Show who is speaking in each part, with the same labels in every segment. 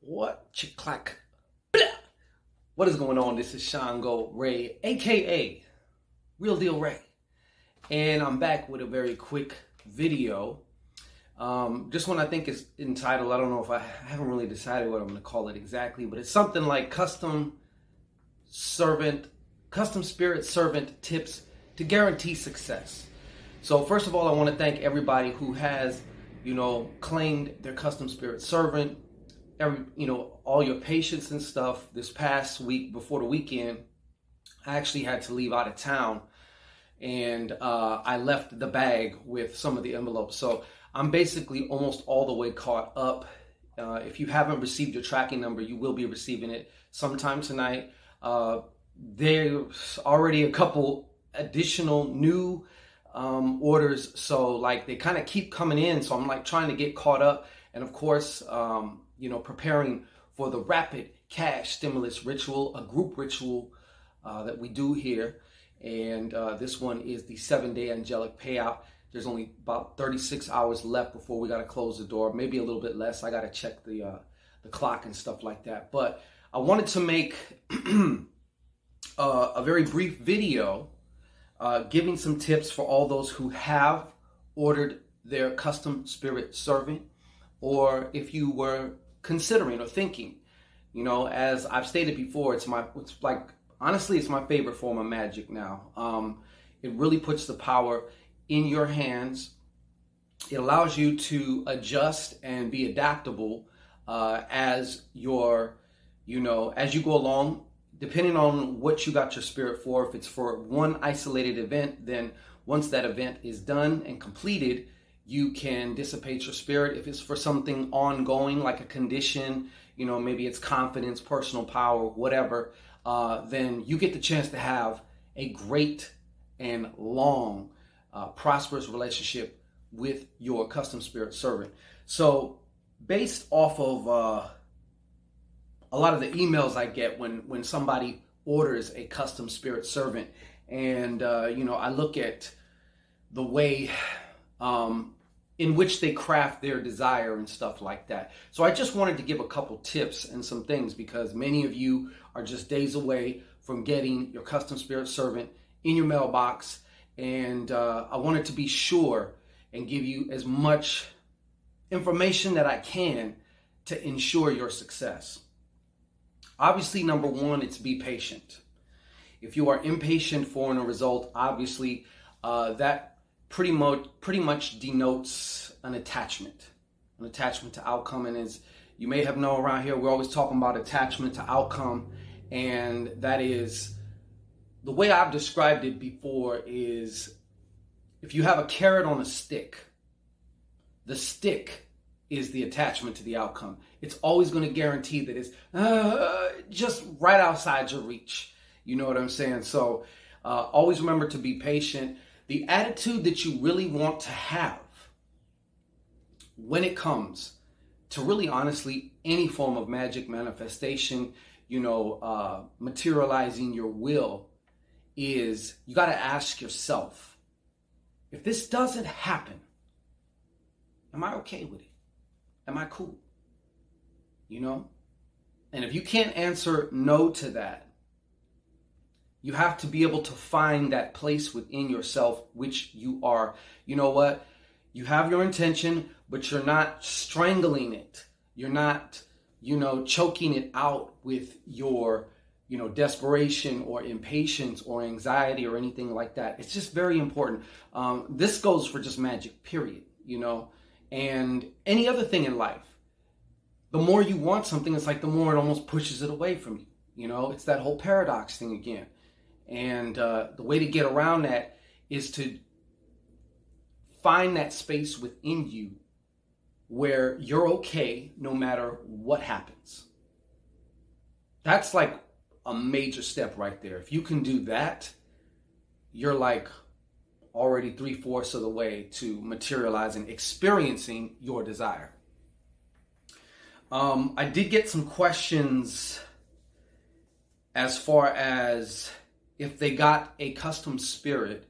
Speaker 1: What chick-clack? What is going on? This is Shango Ray, aka Real Deal Ray, and I'm back with a very quick video. Just one I think is entitled, I don't know if I haven't really decided what I'm going to call it exactly, but it's something like Custom Spirit Servant Tips to Guarantee Success. So first of all, I want to thank everybody who has, claimed their Custom Spirit Servant. All your patience and stuff. This past week before the weekend, I actually had to leave out of town, and I left the bag with some of the envelopes. So I'm basically almost all the way caught up. If you haven't received your tracking number, you will be receiving it sometime tonight. There's already a couple additional new orders, so like they kind of keep coming in. So I'm like trying to get caught up, and of course, preparing for the Rapid Cash Stimulus Ritual, a group ritual that we do here. And this one is the 7-day angelic payout. There's only about 36 hours left before we got to close the door, maybe a little bit less. I got to check the clock and stuff like that. But I wanted to make a very brief video giving some tips for all those who have ordered their Custom Spirit Servant, or if you were considering or thinking. As I've stated before, it's my favorite form of magic now. It really puts the power in your hands. It allows you to adjust and be adaptable as you go along, depending on what you got your spirit for. If it's for one isolated event, then once that event is done and completed, you can dissipate your spirit. If it's for something ongoing, like a condition, maybe it's confidence, personal power, whatever, then you get the chance to have a great and long, prosperous relationship with your Custom Spirit Servant. So based off of a lot of the emails I get when somebody orders a Custom Spirit Servant, and I look at the way in which they craft their desire and stuff like that. So I just wanted to give a couple tips and some things, because many of you are just days away from getting your Custom Spirit Servant in your mailbox, and I wanted to be sure and give you as much information that I can to ensure your success. Obviously, number one, it's be patient. If you are impatient for a result, obviously that pretty much denotes an attachment to outcome. And as you may have known, around here, we're always talking about attachment to outcome. And that is, the way I've described it before is, if you have a carrot on a stick, the stick is the attachment to the outcome. It's always going to guarantee that it's just right outside your reach. You know what I'm saying? So always remember to be patient. The attitude that you really want to have when it comes to, really honestly, any form of magic manifestation, materializing your will, is you got to ask yourself, if this doesn't happen, am I okay with it? Am I cool? And if you can't answer no to that, you have to be able to find that place within yourself which you are, you have your intention, but you're not strangling it. You're not, choking it out with your, desperation or impatience or anxiety or anything like that. It's just very important. This goes for just magic, period, and any other thing in life. The more you want something, it's like the more it almost pushes it away from you. It's that whole paradox thing again. And the way to get around that is to find that space within you where you're okay no matter what happens. That's like a major step right there. If you can do that, you're like already 3/4 of the way to materializing, experiencing your desire. I did get some questions as far as, if they got a custom spirit,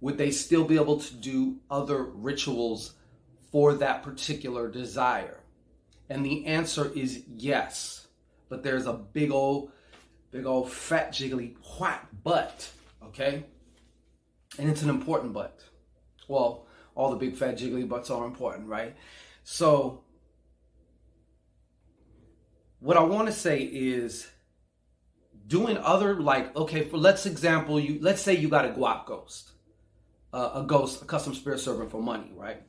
Speaker 1: would they still be able to do other rituals for that particular desire? And the answer is yes. But there's a big old fat jiggly whack but, okay? And it's an important but. Well, all the big fat jiggly butts are important, right? So what I want to say is doing other, like, okay, for let's say you got a guap ghost, a custom spirit servant for money, right?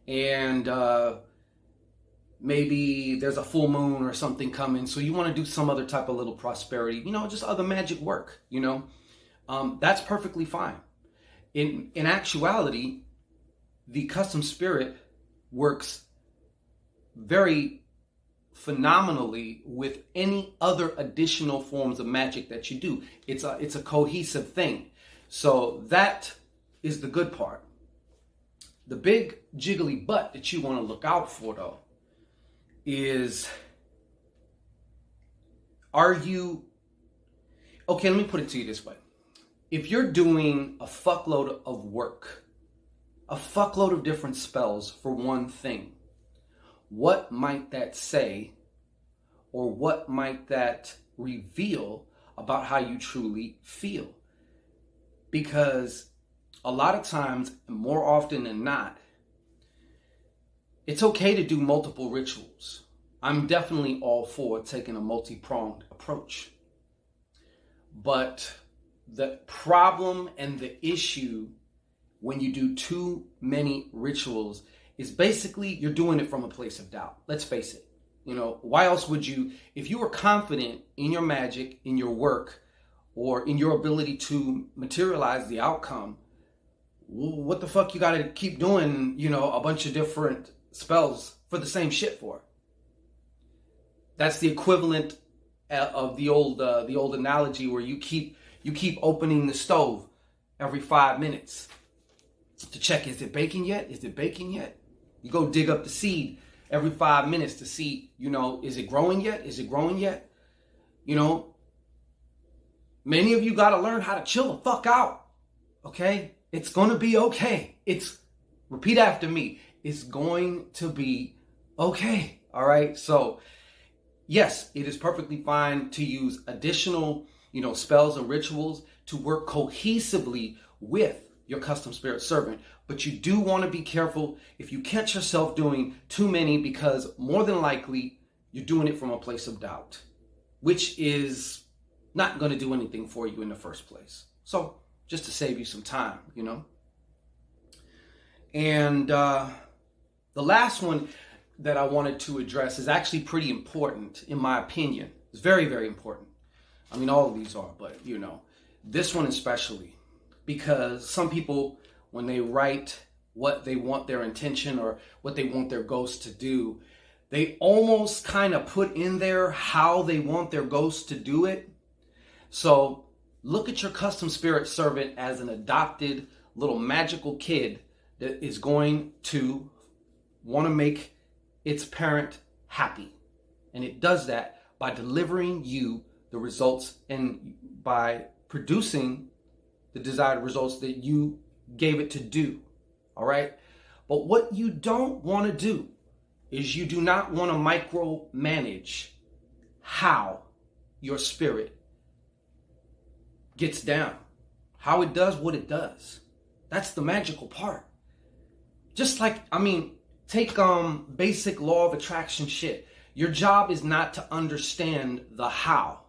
Speaker 1: And maybe there's a full moon or something coming, so you want to do some other type of little prosperity, just other magic work, that's perfectly fine. In actuality, the custom spirit works very phenomenally with any other additional forms of magic that you do. It's a cohesive thing. So that is the good part. The big jiggly butt that you want to look out for, though, is, okay, let me put it to you this way. If you're doing a fuckload of work, a fuckload of different spells for one thing, what might that say, or what might that reveal about how you truly feel? Because a lot of times, more often than not, it's okay to do multiple rituals. I'm definitely all for taking a multi-pronged approach. But the problem and the issue when you do too many rituals is basically you're doing it from a place of doubt. Let's face it. Why else would you, if you were confident in your magic, in your work, or in your ability to materialize the outcome, what the fuck you got to keep doing, a bunch of different spells for the same shit for? That's the equivalent of the old analogy where you keep opening the stove every 5 minutes to check, is it baking yet? Is it baking yet? You go dig up the seed every 5 minutes to see, is it growing yet? Is it growing yet? Many of you got to learn how to chill the fuck out. Okay? It's going to be okay. Repeat after me. It's going to be okay. All right? So, yes, it is perfectly fine to use additional, spells and rituals to work cohesively with your custom spirit servant. But you do want to be careful if you catch yourself doing too many, because more than likely you're doing it from a place of doubt, which is not going to do anything for you in the first place. So just to save you some time, And the last one that I wanted to address is actually pretty important, in my opinion. It's very, very important. I mean, all of these are, but this one especially, because some people, when they write what they want their intention or what they want their ghost to do, they almost kind of put in there how they want their ghost to do it. So look at your custom spirit servant as an adopted little magical kid that is going to want to make its parent happy. And it does that by delivering you the results and by producing the desired results that you gave it to do. All right? But what you don't want to do is you do not want to micromanage how your spirit gets down, how it does what it does. That's the magical part. Just like, take basic law of attraction shit. Your job is not to understand the how.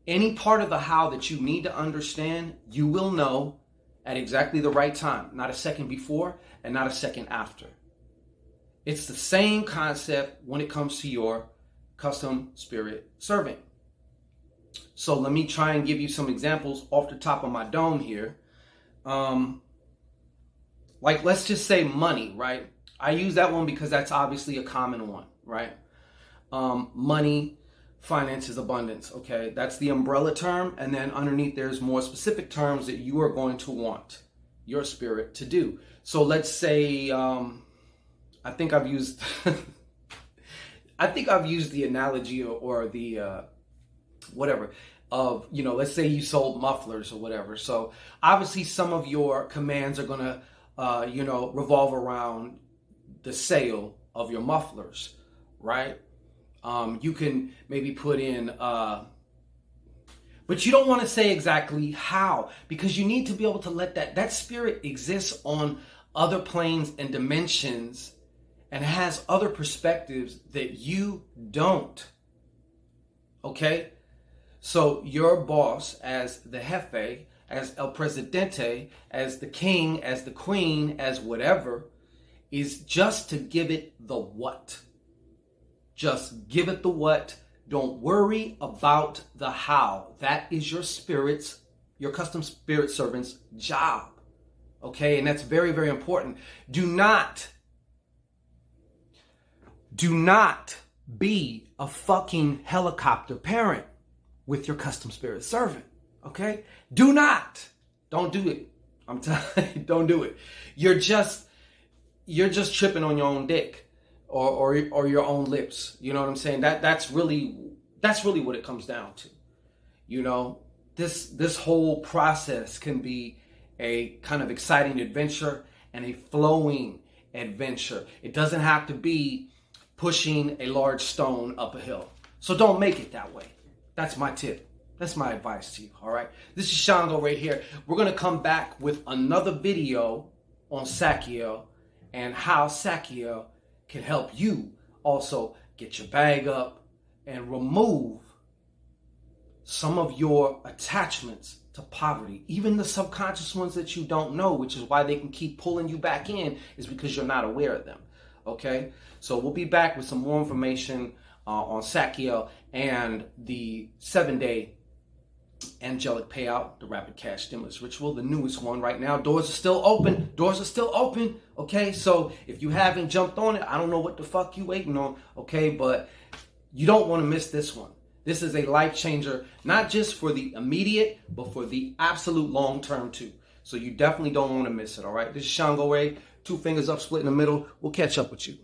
Speaker 1: Any part of the how that you need to understand, you will know at exactly the right time. Not a second before and not a second after. It's the same concept when it comes to your custom spirit servant. So let me try and give you some examples off the top of my dome here. Like, let's just say money, right? I use that one because that's obviously a common one, right? Money, finances, abundance, okay? That's the umbrella term. And then underneath, there's more specific terms that you are going to want your spirit to do. So let's say, I think I've used the analogy or the whatever of, let's say you sold mufflers or whatever. So obviously some of your commands are going to, revolve around the sale of your mufflers. right? You can maybe put in, but you don't want to say exactly how, because you need to be able to let that spirit exists on other planes and dimensions and has other perspectives that you don't. Okay? So your boss, as the jefe, as el presidente, as the king, as the queen, as whatever, is just to give it the what. Just give it the what. Don't worry about the how. That is your spirit's, your custom spirit servant's job. Okay? And that's very, very important. Do not be a fucking helicopter parent with your custom spirit servant. Okay? Don't do it. I'm telling you, don't do it. You're just tripping on your own dick or your own lips. You know what I'm saying? That's really what it comes down to. You know, this whole process can be a kind of exciting adventure and a flowing adventure. It doesn't have to be pushing a large stone up a hill. So don't make it that way. That's my tip. That's my advice to you, all right? This is Shango right here. We're going to come back with another video on Sakiel and how Sakiel can help you also get your bag up and remove some of your attachments to poverty, even the subconscious ones that you don't know, which is why they can keep pulling you back in, is because you're not aware of them, okay? So we'll be back with some more information on Sakiel and the 7-day angelic payout, the rapid cash stimulus ritual, the newest one right now. Doors are still open. Okay, so if you haven't jumped on it, I don't know what the fuck you waiting on. Okay, but you don't want to miss this one. This is a life changer, not just for the immediate, but for the absolute long term too. So you definitely don't want to miss it. All right, this is Shango Ray. 2 fingers up, split in the middle. We'll catch up with you.